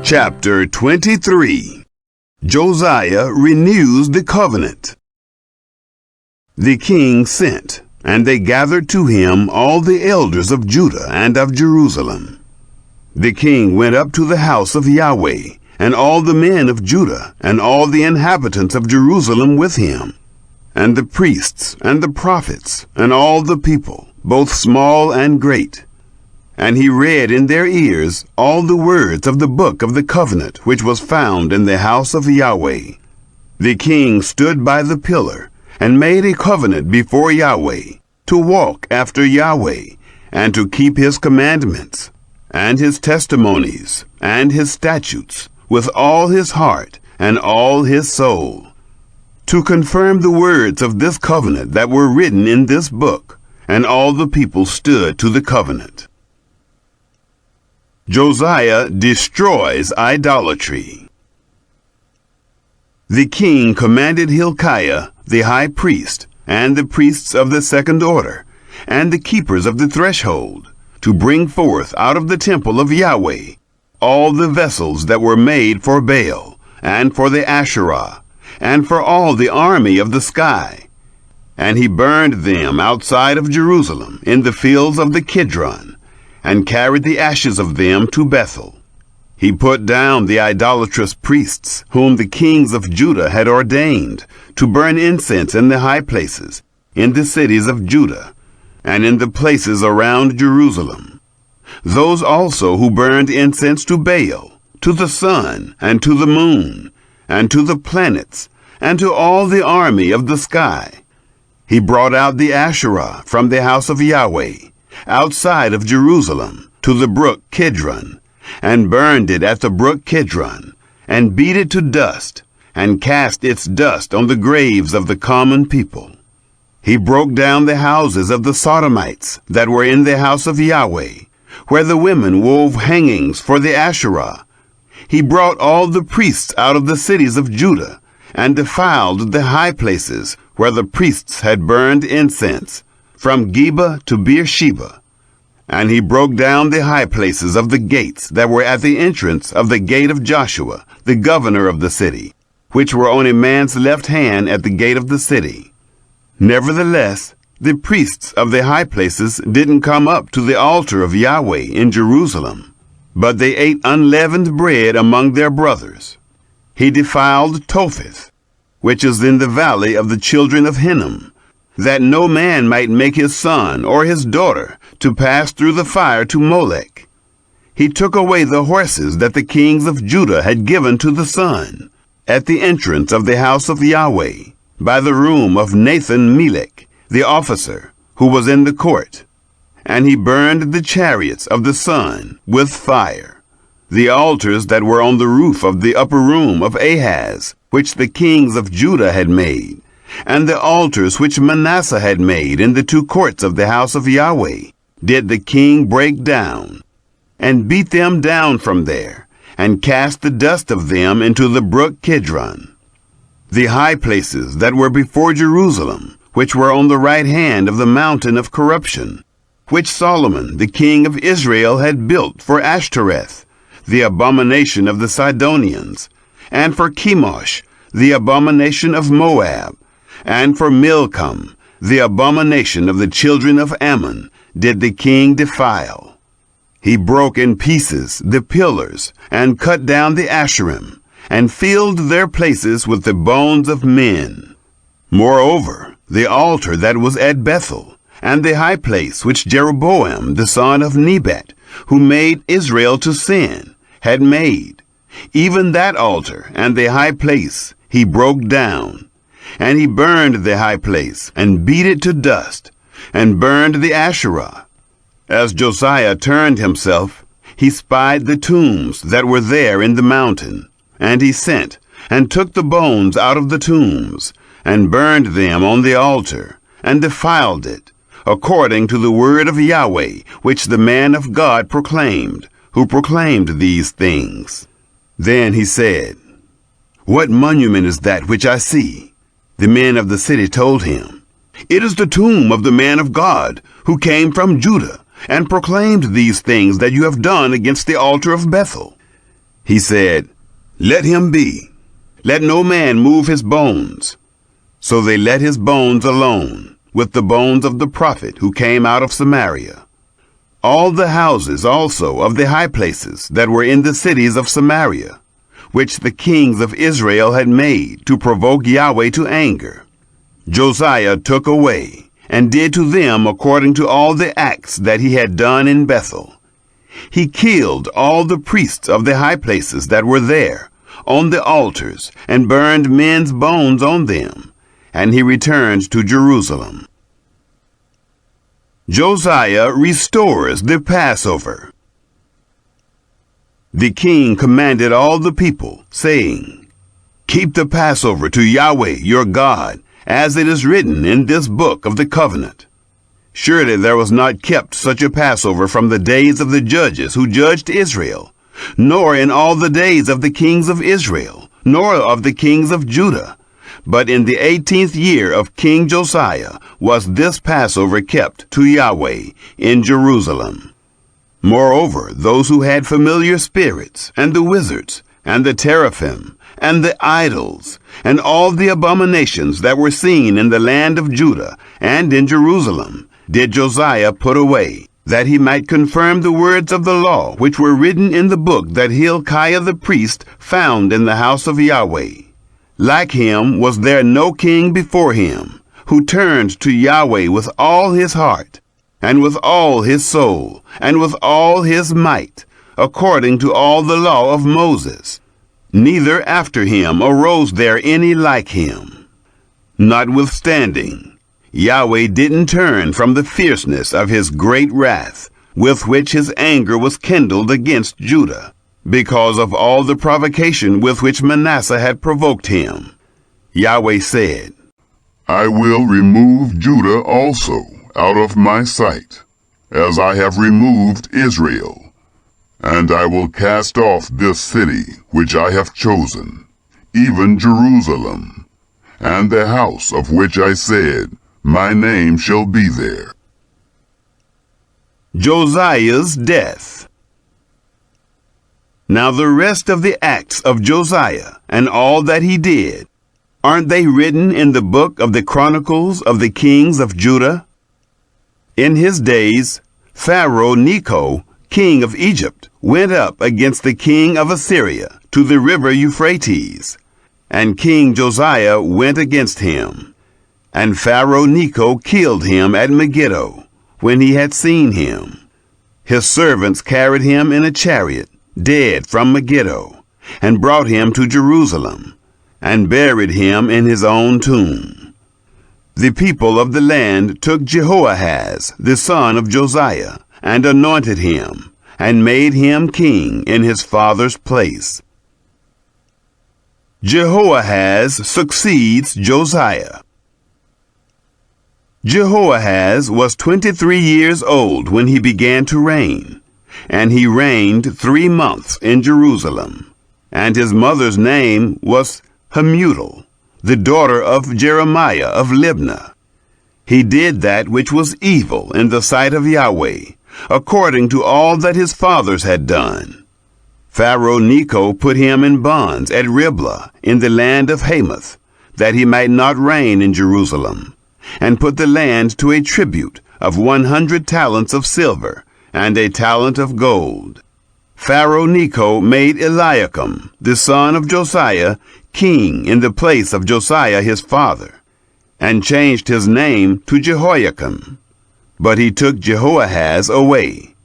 Chapter 23. Josiah renews the covenant. The king sent, and they gathered to him all the elders of Judah and of Jerusalem. The king went up to the house of Yahweh, and all the men of Judah, and all the inhabitants of Jerusalem with him, and the priests, and the prophets, and all the people, both small and great. And he read in their ears all the words of the book of the covenant which was found in the house of Yahweh. The king stood by the pillar, and made a covenant before Yahweh, to walk after Yahweh, and to keep his commandments, and his testimonies, and his statutes, with all his heart and all his soul, to confirm the words of this covenant that were written in this book. And all the people stood to the covenant. Josiah destroys idolatry. The king commanded Hilkiah, the high priest, and the priests of the second order, and the keepers of the threshold, to bring forth out of the temple of Yahweh all the vessels that were made for Baal, and for the Asherah, and for all the army of the sky. And he burned them outside of Jerusalem in the fields of the Kidron, and carried the ashes of them to Bethel. He put down the idolatrous priests, whom the kings of Judah had ordained, to burn incense in the high places, in the cities of Judah, and in the places around Jerusalem. Those also who burned incense to Baal, to the sun, and to the moon, and to the planets, and to all the army of the sky. He brought out the Asherah from the house of Yahweh, outside of Jerusalem, to the brook Kidron, and burned it at the brook Kidron, and beat it to dust, and cast its dust on the graves of the common people. He broke down the houses of the Sodomites that were in the house of Yahweh, where the women wove hangings for the Asherah. He brought all the priests out of the cities of Judah, and defiled the high places where the priests had burned incense, from Geba to Beersheba. And he broke down the high places of the gates that were at the entrance of the gate of Joshua, the governor of the city, which were on a man's left hand at the gate of the city. Nevertheless, the priests of the high places didn't come up to the altar of Yahweh in Jerusalem, but they ate unleavened bread among their brothers. He defiled Topheth, which is in the valley of the children of Hinnom, that no man might make his son or his daughter to pass through the fire to Molech. He took away the horses that the kings of Judah had given to the sun, at the entrance of the house of Yahweh, by the room of Nathan-Melech, the officer, who was in the court. And he burned the chariots of the sun with fire, the altars that were on the roof of the upper room of Ahaz, which the kings of Judah had made, and the altars which Manasseh had made in the two courts of the house of Yahweh, did the king break down, and beat them down from there, and cast the dust of them into the brook Kidron. The high places that were before Jerusalem, which were on the right hand of the mountain of corruption, which Solomon the king of Israel had built for Ashtoreth, the abomination of the Sidonians, and for Chemosh, the abomination of Moab, and for Milcom, the abomination of the children of Ammon, did the king defile. He broke in pieces the pillars, and cut down the Asherim, and filled their places with the bones of men. Moreover, the altar that was at Bethel, and the high place which Jeroboam the son of Nebat, who made Israel to sin, had made, even that altar and the high place he broke down. And he burned the high place, and beat it to dust, and burned the Asherah. As Josiah turned himself, he spied the tombs that were there in the mountain, and he sent, and took the bones out of the tombs, and burned them on the altar, and defiled it, according to the word of Yahweh, which the man of God proclaimed, who proclaimed these things. Then he said, "What monument is that which I see?" The men of the city told him, "It is the tomb of the man of God, who came from Judah, and proclaimed these things that you have done against the altar of Bethel." He said, "Let him be. Let no man move his bones." So they let his bones alone, with the bones of the prophet who came out of Samaria. All the houses also of the high places that were in the cities of Samaria, which the kings of Israel had made to provoke Yahweh to anger, Josiah took away, and did to them according to all the acts that he had done in Bethel. He killed all the priests of the high places that were there, on the altars, and burned men's bones on them, and he returned to Jerusalem. Josiah restores the Passover. The king commanded all the people, saying, "Keep the Passover to Yahweh your God, as it is written in this book of the covenant." Surely there was not kept such a Passover from the days of the judges who judged Israel, nor in all the days of the kings of Israel, nor of the kings of Judah. But in the 18th year of King Josiah was this Passover kept to Yahweh in Jerusalem. Moreover, those who had familiar spirits, and the wizards, and the teraphim, and the idols, and all the abominations that were seen in the land of Judah and in Jerusalem, did Josiah put away, that he might confirm the words of the law which were written in the book that Hilkiah the priest found in the house of Yahweh. Like him was there no king before him, who turned to Yahweh with all his heart, and with all his soul, and with all his might, according to all the law of Moses. Neither after him arose there any like him. Notwithstanding, Yahweh didn't turn from the fierceness of his great wrath, with which his anger was kindled against Judah, because of all the provocation with which Manasseh had provoked him. Yahweh said, "I will remove Judah also out of my sight, as I have removed Israel. And I will cast off this city which I have chosen, even Jerusalem, and the house of which I said, My name shall be there." Josiah's death. Now the rest of the acts of Josiah, and all that he did, aren't they written in the book of the Chronicles of the kings of Judah? In his days, Pharaoh Necho, king of Egypt, went up against the king of Assyria to the river Euphrates, and King Josiah went against him. And Pharaoh Necho killed him at Megiddo, when he had seen him. His servants carried him in a chariot, dead from Megiddo, and brought him to Jerusalem, and buried him in his own tomb. The people of the land took Jehoahaz, the son of Josiah, and anointed him, and made him king in his father's place. Jehoahaz succeeds Josiah. Jehoahaz was 23 years old when he began to reign, and he reigned 3 months in Jerusalem. And his mother's name was Hamutal, the daughter of Jeremiah of Libnah. He did that which was evil in the sight of Yahweh, according to all that his fathers had done. Pharaoh Necho put him in bonds at Riblah in the land of Hamath, that he might not reign in Jerusalem, and put the land to a tribute of 100 talents of silver and a talent of gold. Pharaoh Necho made Eliakim, the son of Josiah, king in the place of Josiah his father, and changed his name to Jehoiakim. But he took Jehoahaz away,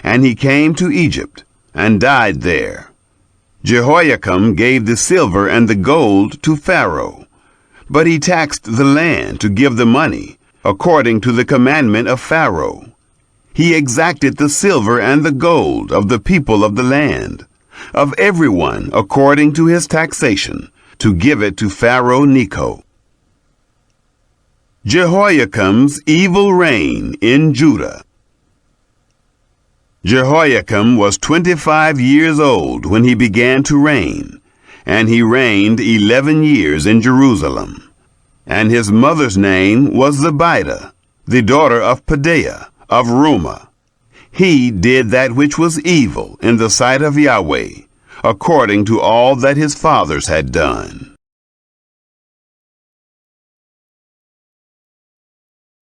and he came to Egypt, and died there. Jehoiakim gave the silver and the gold to Pharaoh, but he taxed the land to give the money, according to the commandment of Pharaoh. He exacted the silver and the gold of the people of the land, of everyone according to his taxation, to give it to Pharaoh Necho. Jehoiakim's evil reign in Judah. Jehoiakim was 25 years old when he began to reign, and he reigned 11 years in Jerusalem. And his mother's name was Zebidah, the daughter of Pedaiah of Rumah. He did that which was evil in the sight of Yahweh, according to all that his fathers had done.